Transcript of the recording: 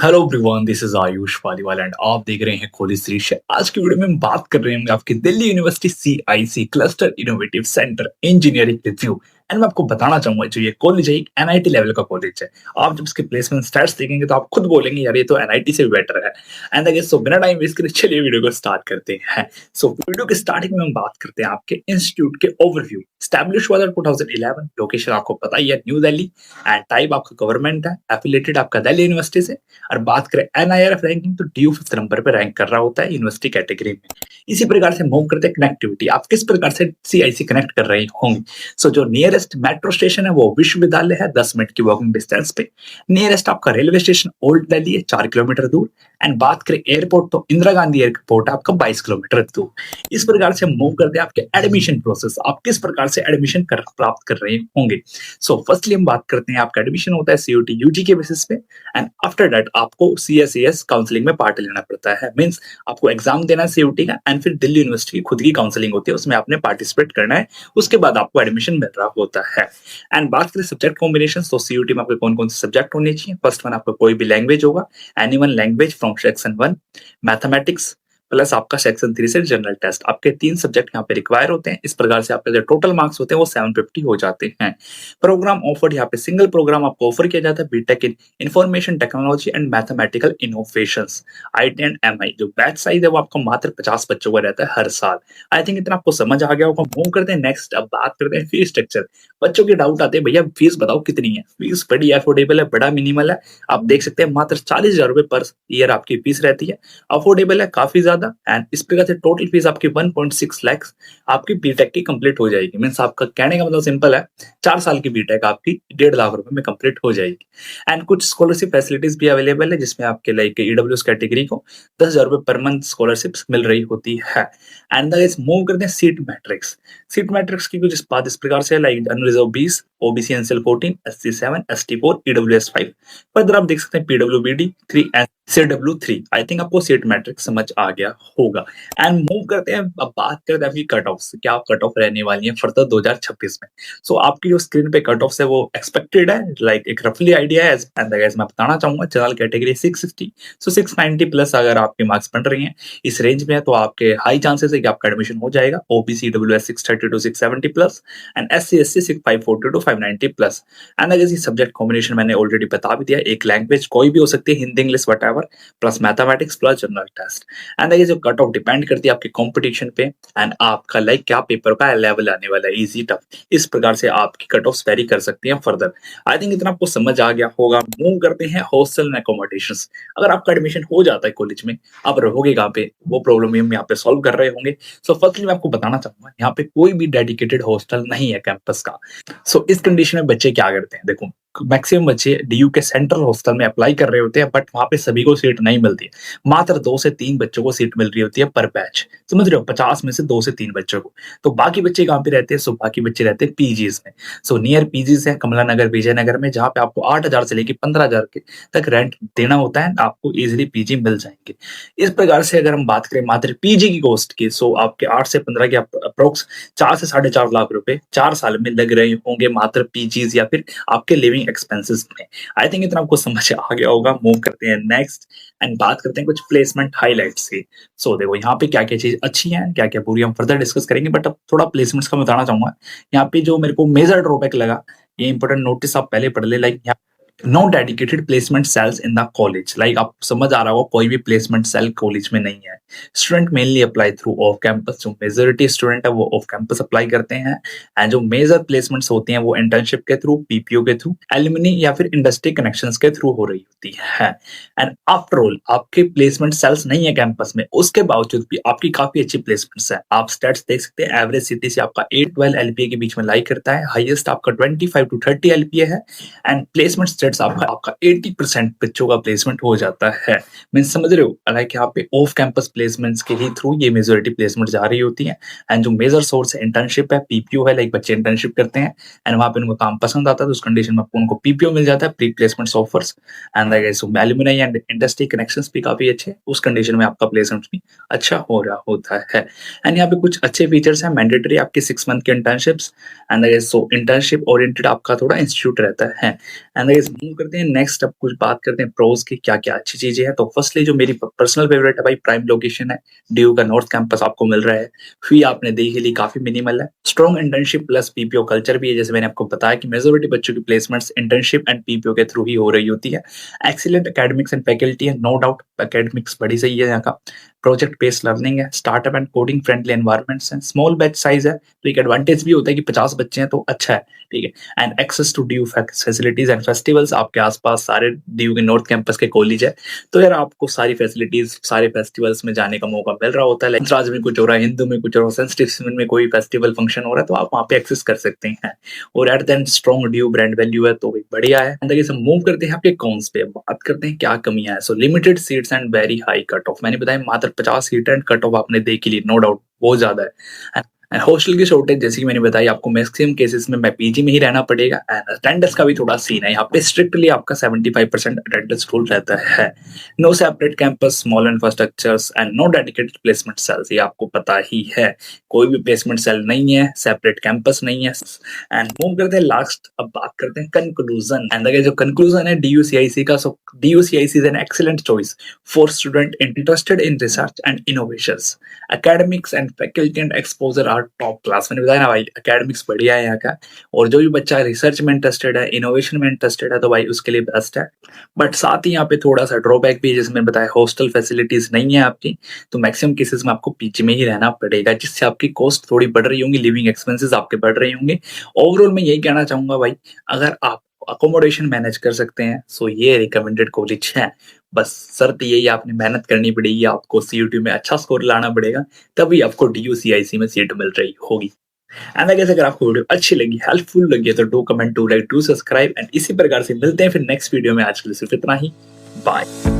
Hello everyone, this is Ayush Paliwal and आप देख रहे हैं कॉलेज दृश्य। आज की वीडियो में हम बात कर रहे हैं आपके Delhi university CIC cluster innovative centre engineering review. And मैं आपको बताना चाहूंगा, जो ये कॉलेज है एक एनआईटी लेवल का कॉलेज है। आप जब इसके प्लेसमेंट स्टैट्स देखेंगे तो आप खुद बोलेंगे यार ये तो एनआईटी से बेटर है। एंड आई गेस सो बिना टाइम वेस्ट करे चलिए वीडियो को स्टार्ट करते हैं। सो वीडियो के स्टार्टिंग में हम बात करते हैं आपके इंस्टीट्यूट के ओवरव्यू। स्टैब्लिश हुआ था 2011। लोकेशन आपको पता ही है, न्यू दिल्ली। एंड टाइप आपका गवर्नमेंट है, एफिलेटेड आपका दिल्ली यूनिवर्सिटी से। और बात करें एनआईआरएफ रैंकिंग तो ड्यू 5th नंबर पे रैंक कर रहा होता है यूनिवर्सिटी कैटेगरी में। इसी प्रकार से मूव करते हैं कनेक्टिविटी। आप किस प्रकार से सीआईसी कनेक्ट कर रहे होंगे। सो जो नियरेस्ट मेट्रो स्टेशन है वो विश्वविद्यालय है, 10 मिनट की वॉकिंग डिस्टेंस पे। नियरेस्ट आपका रेलवे स्टेशन ओल्ड दिल्ली है, 4 किलोमीटर दूर। एंड बात करें एयरपोर्ट तो इंदिरा गांधी एयरपोर्ट है आपका 22 किलोमीटर दूर। इस प्रकार से मूव करते हैं आपके एडमिशन प्रोसेस। आप किस प्रकार से एडमिशन प्राप्त कर रहे होंगे। सो फर्स्टली हम बात करते हैं, आपका एडमिशन होता है सीयूटी यूजी के बेसिस पे। एंड आफ्टर दैट आपको सीएसईएस काउंसलिंग में पार्ट लेना पड़ता है। मींस आपको एग्जाम देना है सीयूटी का, एंड फिर दिल्ली यूनिवर्सिटी की खुद की काउंसलिंग होती है, उसमें आपने पार्टिसिपेट करना है। उसके बाद आपको एडमिशन मिल रहा होता है। एंड बात करें सब्जेक्ट कॉम्बिनेशन, तो सीयूटी में आपके कौन कौन से सब्जेक्ट होने चाहिए। फर्स्ट वन आपका कोई भी लैंग्वेज होगा, any one language from section 1। Mathematics plus आपका सेक्शन 3 से जनरल टेस्ट, आपके 3 सब्जेक्ट यहाँ पे रिक्वायर होते हैं। इस प्रकार से आपके जो टोटल मार्क्स होते हैं वो 750 हो जाते हैं। प्रोग्राम ऑफर, यहाँ पे सिंगल प्रोग्राम आपको ऑफर किया जाता है, BTech in information technology and mathematical innovations, IT and MI. जो बैच साइज है वो आपको मात्र 50 बच्चों का रहता है हर साल। आई थिंक इतना आपको समझ आ गया होगा। मूव करते हैं नेक्स्ट, अब बात करते हैं फीस स्ट्रक्चर। बच्चों के डाउट आते हैं, भैया फीस बताओ कितनी है। फीस बड़ी अफोर्डेबल है, बड़ा मिनिमल है। आप देख सकते हैं मात्र 40,000 रुपए पर ईयर आपकी फीस रहती है। अफोर्डेबल है काफी ज्यादा। एंड इस प्रकार से टोटल फीस आपकी 1.6 लाख आपकी बीटेक की कंप्लीट हो जाएगी। मीन्स आपका कहने का मतलब सिंपल है, 4 साल की बीटेक आपकी 1.5 लाख रुपए में कंप्लीट हो जाएगी। एंड कुछ स्कॉलरशिप फैसिलिटीज भी अवेलेबल है, जिसमें आपके लाइक ईडब्ल्यूएस कैटेगरी को 10,000 रुपए पर मंथ स्कॉलरशिप मिल रही होती है। एंड गाइस मूव करते हैं सीट मैट्रिक्स। सीट मैट्रिक्स की कुछ बात इस प्रकार से, like unreserved 20, OBC NCL 14, SC 7, ST 4, EWS 5। Further आप देख सकते हैं PWBD 3 and CW 3। I think आपको सीट मैट्रिक्स समझ आ गया होगा। एंड मूव करते हैं, अब बात करते हैं आपकी कट ऑफ, क्या कट ऑफ रहने वाली है फर्दर 2026 में। सो आपकी जो स्क्रीन पे कट ऑफ है वो एक्सपेक्टेड है, लाइक एक रफली आइडिया है। एंड गाइस मैं बताना चाहूंगा, जनरल कैटेगरी 660, सो 690 प्लस अगर आपके मार्क्स बन रही हैं इस रेंज में है तो आपके हाई चांसेस है कि आपका एडमिशन हो जाएगा। OBC WS 630 to 670 plus, and SC SC 540 to 590 plus. And guys ये सब्जेक्ट कॉम्बिनेशन मैंने ऑलरेडी बता भी दिया, एक लैंग्वेज कोई भी हो सकती है, Hindi English what plus mathematics plus general test. And ये जो कट ऑफ डिपेंड करती है आपके कंपटीशन पे, एंड आपका लाइक क्या पेपर का लेवल आने वाला है, इजी टफ। इस प्रकार से आपकी कट ऑफ वेरी कर सकती हैं फर्दर। आई थिंक इतना आपको समझ आ गया होगा। मूव करते हैं हॉस्टल एंड अकोमोडेशंस। अगर आपका एडमिशन हो जाता है कॉलेज में, आप रहोगे कहाँ पे, वो प्रॉब्लम हम यहाँ पे सॉल्व कर रहे होंगे। सो फर्स्टली मैं आपको बताना चाहूंगा, यहाँ पे कोई भी डेडिकेटेड हॉस्टल नहीं है कैंपस का। सो इस कंडीशन में बच्चे क्या करते हैं, देखो मैक्सिमम बच्चे डीयू के सेंट्रल हॉस्टल में अप्लाई कर रहे होते हैं, बट वहां पे सभी को सीट नहीं मिलती है। मात्र 2 से 3 बच्चों को सीट मिल रही होती है पर बैच। समझ रहे हो, 50 में से 2 से 3 बच्चों को। तो बाकी बच्चे कहाँ पे रहते हैं, सो बाकी बच्चे रहते हैं पीजीज में। सो नियर पीजीज है कमला नगर विजयनगर में, जहाँ पे आपको 8,000 से लेकर 15,000 के तक रेंट देना होता है, आपको इजिली पीजी मिल जाएंगे। इस प्रकार से अगर हम बात करें मात्र पीजी की कॉस्ट की, सो आपके 8 से 15 के अप्रोक्स 4 से 4.5 लाख रुपए 4 साल में लग रहे होंगे मात्र पीजीज या फिर आपके लिविंग एक्सपेंसेस में। आई थिंक इतना आपको समझ आ गया होगा। मूव करते हैं नेक्स्ट एंड बात करते हैं कुछ प्लेसमेंट हाइलाइट्स की। सो देखो यहाँ पे क्या क्या चीज अच्छी है, क्या क्या बुरी, हम फर्दर डिस्कस करेंगे, बट अब थोड़ा प्लेसमेंट्स का बताना चाहूंगा। यहाँ पे जो मेरे को मेजर ड्रॉबैक लगा, ये इंपॉर्टेंट नोटिस आप पहले पढ़ ले, like no dedicated placement cells in the college. Like आप समझ आ रहा होगा, कोई भी प्लेसमेंट सेल कॉलेज में नहीं है। Student mainly apply through off campus, जो मेजोरिटी स्टूडेंट है वो ऑफ कैंपस अप्लाई करते हैं। एंड जो मेजर प्लेसमेंट्स होती हैं वो इंटर्नशिप के थ्रू, पीपीओ के थ्रू, एलुमनी या फिर इंडस्ट्री कनेक्शंस के थ्रू हो रही होती है। एंड आफ्टर ऑल आपके प्लेसमेंट सेल्स नहीं है कैंपस में, उसके बावजूद भी आपकी काफी अच्छी प्लेसमेंट्स है। आप स्टैट्स देख सकते हैं, एवरेज सीटी से आपका 8-12 एलपीए के बीच में लाई करता है, हाईएस्ट आपका 25 टू 30 एलपीए है। एंड प्लेसमेंट स्टेट्स आपका 80% बच्चों का प्लेसमेंट हो जाता है। मीन समझ रहे हो, लाइक यहाँ पे ऑफ कैंपस प्लेसमेंट्स के ही थ्रू ये मेजोरिटी प्लेसमेंट जा रही होती है। एंड जो मेजर सोर्स है इंटर्नशिप है, पीपीओ है, लाइक बच्चे इंटर्नशिप करते हैं एंड वहां पे उनको काम पसंद आता है, तो उस कंडीशन में आपको उनको पीपीओ मिल जाता है, pre placement offers. And like alumni and industry connections भी काफी अच्छे, उस कंडीशन में आपका प्लेसमेंट भी अच्छा हो रहा होता है। एंड यहाँ पे कुछ अच्छे फीचर्स हैं, मैंडेटरी आपकी 6 मंथ की internships. And so internship oriented आपका थोड़ा इंस्टीट्यूट रहता है। एंड मूव करते हैं नेक्स्ट, अब कुछ बात करते हैं प्रोज की, क्या-क्या अच्छी चीज़ें हैं। तो फर्स्टली जो मेरी प पर्सनल फेवरेट है भाई, प्राइम लोकेशन है। डीयू का नॉर्थ कैंपस आपको मिल रहा है। फी आपने देख ही ली, काफ़ी मिनिमल है। Strong internship plus PPO culture भी है, जैसे मैंने आपको बताया कि मेजॉरिटी बच्चों की प्लेसमेंट्स इंटर्नशिप एंड पीपीओ के थ्रू ही हो रही होती है। एक्सीलेंट एकेडमिक्स एंड फैकल्टी है, नो डाउट एकेडमिक्स बड़ी सही है यहाँ का। प्रोजेक्ट बेस्ड लर्निंग है, startup and coding friendly environments हैं, स्मॉल बैच साइज़ है, तो एक एडवांटेज भी होता है कि 50 बच्चे हैं तो अच्छा है, ठीक है। And access to due facilities and festivals, आपके आस-पास सारे ड्यू के नॉर्थ कैंपस के कॉलेज है, तो यार आपको सारी फैसिलिटीज़, सारे फेस्टिवल्स में जाने का मौका मिल रहा होता है। लाइक राज में कुछ हो रहा है, हिंदू में कुछ हो रहा है, संस्कृत में कोई फेस्टिवल फंक्शन हो रहा है, तो आप वहाँ पे एक्सेस कर सकते हैं। और at the end strong due brand value है, तो भी बढ़िया है। एंड आगे से मूव करते हैं आपके कॉन्स पे, बात करते हैं क्या कमियां है। सो limited seats and very high cut off, मैंने बताया मात्र 50 सीट एंड कट ऑफ आपने देख ही ली, नो डाउट बहुत ज्यादा है। हॉस्टल की शॉर्टेज, जैसे कि मैंने बताया आपको मैक्सिमम केसेस में मैं पीजी में ही रहना पड़ेगा। एंड अटेंडेंस का भी थोड़ा सीन है यहाँ पे, स्ट्रिक्टली आपका 75% अटेंडेंस रूल रहता है। No separate campus, small infrastructures and no dedicated placement cells, ये आपको पता ही है, कोई भी प्लेसमेंट सेल नहीं है, सेपरेट कैंपस नहीं है। एंड मूव करते हैं लास्ट, अब बात करते हैं कंक्लूजन। एंड अगर जो कंक्लूजन है डीयूसीआईसी का, so DUCIC is an excellent choice for student interested in research and innovations. Academics and faculty and exposure are top class, मैंने बताया ना भाई, एकेडमिक्स बढ़िया है यहाँ का। और जो भी बच्चा रिसर्च में इंटरेस्टेड है, इनोवेशन में इंटरेस्टेड है, तो भाई उसके लिए बेस्ट है। बट साथ ही यहाँ पे थोड़ा सा ड्रॉबैक भी है, जैसे मैंने बताया हॉस्टल फैसिलिटीज नहीं है आपकी, तो मैक्सिमम केसेस में आपको पीजी में ही रहना पड़ेगा, जिससे आपकी कॉस्ट थोड़ी बढ़ रही होंगी, लिविंग एक्सपेंसेस आपके बढ़ रहे होंगे। ओवरऑल मैं यही कहना चाहूंगा भाई, अगर आप अकोमोडेशन मैनेज कर सकते हैं, सो ये रिकमेंडेड कॉलेज है। बस शर्त यही है, आपने मेहनत करनी पड़ेगी, आपको सीयूटी में अच्छा स्कोर लाना पड़ेगा, तभी आपको डीयूसीआईसी में सीट मिल रही होगी। एंड अगर आपको वीडियो अच्छी लगी, हेल्पफुल लगी है, तो do comment, do like, do subscribe. And इसी प्रकार से मिलते हैं फिर नेक्स्ट वीडियो में। आज के लिए सिर्फ इतना ही, बाय।